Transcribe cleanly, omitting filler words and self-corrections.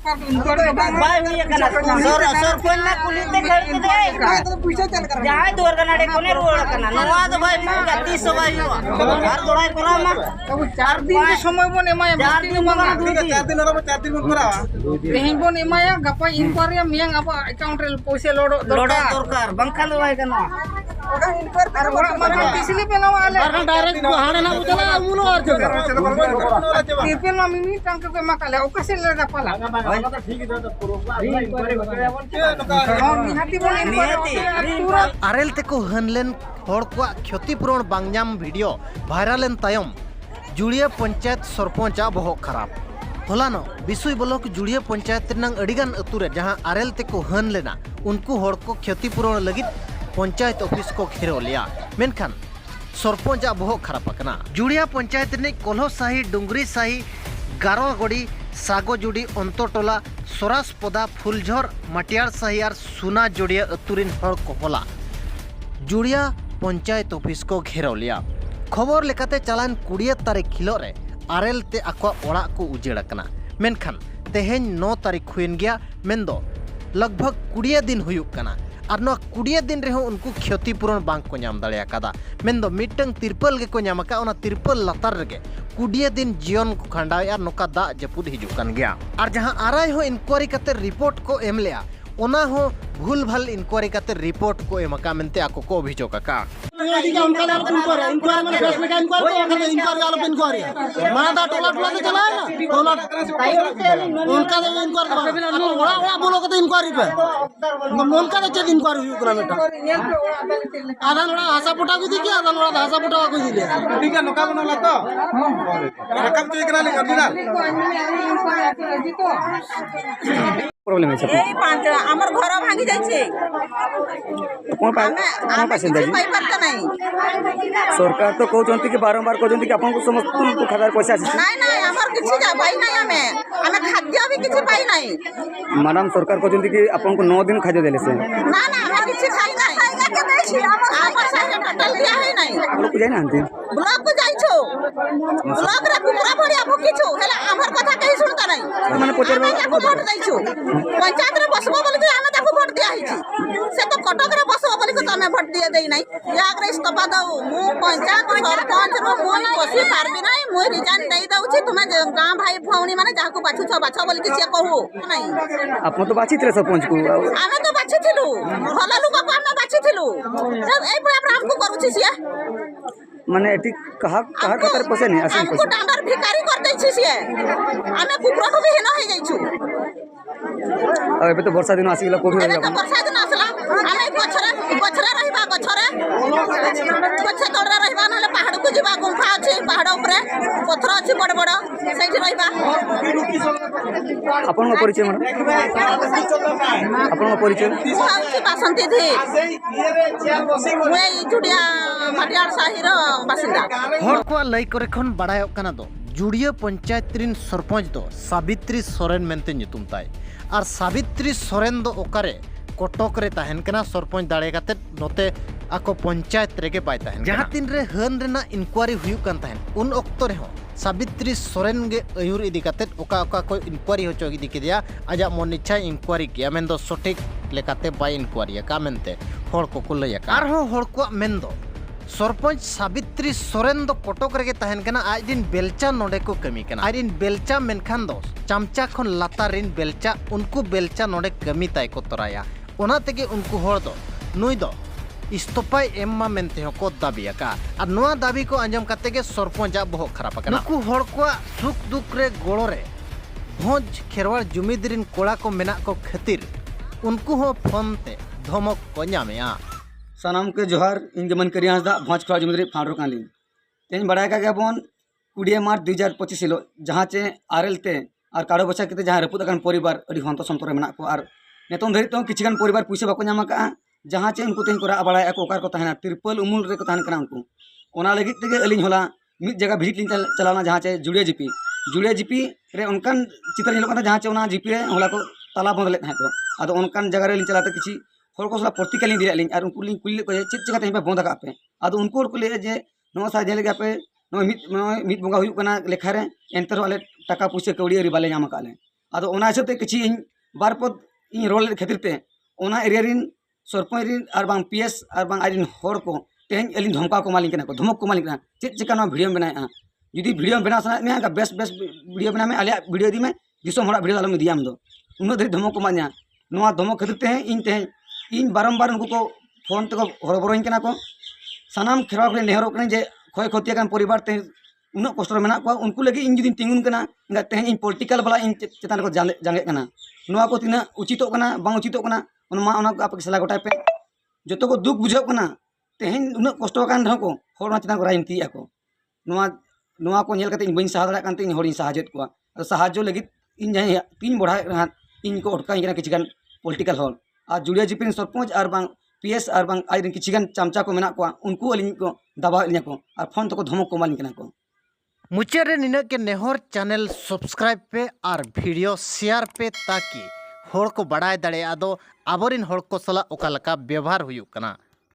Bye हुई कना sir कोन ना कुलीते खड़ते दे जहां दुआर कना डे कोने रोड कना नवा तो भाई मु गति सबाई हुआ हर दोड़ाई करा मा 4 दिन के समय बन एमाया 4 दिन बना 4 दिन और 4 दिन बन करा तेहें बन एमाया गपा इंक्वायरी मियांग अब अकाउंट रे पैसे लोड दरकार बंखा दो भाई कना और माने इसलिए पेना वाले डायरेक्ट हाणे ना उतला उलो और जगह तिरपेल में मिमी टंक के मकाले ओकसे ले दा पाला आरेल तेको हनलेन हड़ को क्षतिपूरण बांगनाम वीडियो भाइरालेन तायम जुड़िया पंचायत सरपंच बहक खराब हलानो बिसुई ब्लॉक जुड़िया पंचायत रनंग अडिगान अतुरे जहां आरेल तेको हन लेना उनको हड़ को क्षतिपूरण लगित पंचायत ऑफिस को घेराव लिया मेनखान सरपंच बहक खराब अकना जुड़िया पंचायत ने कोल्हो साही डुंगरी साही गारोगड़ी सागोजुड़ी अंतरटोला सरासपदा फुलझर माटियार साही और सुना जोड़िया अतुरिन हड़ को होला जुड़िया पंचायत ऑफिस को घेराव लिया खबर लेकाते चलान 20 तारीख हिलो रे आरेल ते आको ओड़ा को उजेड़ कना मेनखान तेहें 9 तारीख हुइन गया मेंदो लगभग 20 दिन हुयुक कना और 20 दिन रहे उनको क्षतिपूरण बांग को नाम दाड़े आकादा मेंदो मिटंग तिरपल के को नाम आका ओना तिरपल लतार रगे 20 दिन जीवन को खंडा और नोका दा जपुद हिजुकान गया और जहां आराय हो इंक्वायरी करते रिपोर्ट को एम लिया ओना हो भूल भाल इंक्वायरी करते रिपोर्ट को एमका मेनते आको को अभियोग का उनका इंक्वायरी माने फेस में इंक्वायरी इंक्वायरी वाला इंक्वायरी मादा टोला टोला से चला ना टोला उनका इंक्वायरी ओड़ा बोलो के इंक्वायरी पे उनका चेक इंक्वायरी हुई करा बेटा आधा लोड़ा हासा पोटा को दी के आधा लोड़ा हासा पोटा को दी ले ठीक है नोका बनला तो रकम चेक करा ले ओरिजिनल प्रॉब्लम है ए पांच हमर घर भांगी जाय छे कोन पासे दाई नहीं सरकार तो कहते कि बारंबार कहते कि आपको समस्त खाता पैसा नहीं नहीं हमर किछि जा पाई नहीं हमें खाद्य भी किछि पाई नहीं मैडम सरकार कहते कि आपको 9 दिन खाद्य देले से ना ना हम किछि खाई नहीं खाइगा के दै छी हमर साथे टोटल दिया है नहीं ब्लॉक जाय ना आंटी ब्लॉक को जाई छो ब्लॉक रे कुकरा भड़िया भुकी छो हेला हमर कथा कहि सुनता नहीं माने पचर वोट दै छो पंचायत रे बसबो बोल के हमें ताको वोट दिया हिची से तो कटक रे बसबो बोल के तमे वोट दिया देई नहीं याक रे इस्तफा दऊ मु पंचायत सरपंच रो मोई बसी पारबी नहीं मोई रिजाइन देई दउची तुमे गां भाई भौणी माने जाको बाछु छ बाछ बोल के से कहू नहीं आपन तो बाची थे सरपंच को हमें तो बाछि थिलु भला लोग को हमें बाछि थिलु ए पूरा काम को करू छी सिया माने एटी कहा खातर पैसा नहीं आसे हमको डांडर भिखारी कर दै छी सिया हमें कुकरा को भी हेना हो जाई छु अब एबे तो वर्षा दिन आसी गेला कोठी तो वर्षा दिन आसला हमें गछरे रहिबा गछरे गछ तोड़रा रहिबा नले पहाड़ को जीवा गुंफा अछि पहाड़ ऊपर पत्थर अछि बड़ बड़ सही रहिबा आपन को परिचय मैडम आपन को परिचय बासंती थी मैं जुड़िया माटियार साहिर बासिंदा हड़ को लई करे खन बड़ायो कना दो जुड़िया पंचायत रिन सरपंच दो सावित्री सोरेन मेनते नितुम ताई और सावित्री सोरेन दो ओकारे कटक रे तहन कना सरपंच दाड़े काते नोते आको पंचायत रेगे पाई तहन जहां तीन रे हन रेना इंक्वायरी हुयु कान तहन उन ऑक्तो रे हो सावित्री सोरेन गे अयुर इदी काते ओका ओका कोई इंक्वायरी होचो इदी किदिया आजा मन इच्छा इंक्वायरी किया मेन दो सठिक लेकाते बाय इंक्वायरी का मेनते हड़ को कुलया का आर हो हड़ को मेन दो सरपंच सावित्री सोरेन दो कटक रेगे तहन कना आज दिन बेलचा नोडे को कमी कना आज दिन बेलचा मेनखान दो चमचा खन लातारिन बेलचा उनको बेलचा नोडे कमी ताई को तराया ओना तेगे उनको हड़ दो नुई दो इस्तफा एम्मा मेनते हो को दाबी का और नोआ दाबी को अंजम करते के सरपंच बहुत खराब कना नुकु हड़ को सुख दुख रे गोड़ो रे भोज खेरवाड़ जुमिदरिन कोड़ा को मेना को खातिर उनको हो फोन ते धमक को नामेया सनम के जोहार इन जमन करिया दा भोज खेरवाड़ जुमिदरी फांडरो काली तेन बड़ाय का बोन 20 मार्च 2025 हिलो जहां चे आरएल ते और काड़ो बचा के जहां रपुद अकन परिवार अडी हंतो संतोरे मेना को और नेतों धरि तो किछगान परिवार पुइसे बाको नामा का जहां चे उनको तेन कोरा बड़ाय को ओकार को तहना तिरपल उमुल रे को तहन कना उनको ओना लगित तेगे अलिन होला मिद जगह भिजिट लिन चलाना जहां चे जुड़िया जीपी रे उनकान चित्र हिलो कना जहां चे ओना जीपी रे होला को ताला बंदले तहन को आदो उनकान जगह रे लिन चलाते किछि हर को सला प्रतिका लिन दिया लिन और उनको लिन कुली को चित जगह तहन पे बंद का पे आदो उनको को ले जे नो सा जेले पे नो मिद बोंगा हुयु कना लेखा रे एंतर वाले टाका पुइसे कौड़ी रि बाले नामा काले आदो ओना हिसाब ते किछि इन बार पद इन रोल खातिर ते ओना एरिया रिन सरपंच रिन आर बांग पीएस आर बांग आइरिन होर को तेहन एलिन धमका को मालिक को धमक को मालिक चेक चिका ना वीडियो बनाए जुदी वीडियो बना सना में का बेस्ट बेस्ट वीडियो बना में आलिया वीडियो दी में दिसोम हड़ा वीडियो आलम दियाम दो उन धरी धमक को मान्या नोआ धमक खातिर ते इन बारंबार उनको को फोन तक हरबरोइन कना को सानाम खेरवा को नेहरो कने जे खय खतिया कान परिवार ते उन कष्ट मेना को उनको लगे इन जुदी तिंगुन कना तेहन इन पॉलिटिकल वाला इन चेतान को जांगे कना नोआ को तिना उचितो कना बांग उचितो कना ओना आप सला गोटाय पे जतो को दुख बुझाव कना तेहन उन कष्ट कान रह को होर चेतान को राजनीति को नोआ को नेल कते इन बइन सहा दाड़ा इन होर इन सहाजेत को सहाजो लगी इन जाय तीन बढ़ा इन को अटका इन किछि गान पॉलिटिकल होर आ जुड़िया जिपिन सरपंच और बांग पीएस और बांग आइरिन किछि गान चामचा को मेना को उनको अलिन को दबाव इलिया को और फोन तो को धमक को मालिन कना को मुचाद रे निना के नेहर चैनल सब्सक्राइब पे और वीडियो शेयर पे ताकि होड़ को बढ़ाए दाड़े आदो आबोरिन होड़ को सला ओका लका व्यवहार हुयुक कना।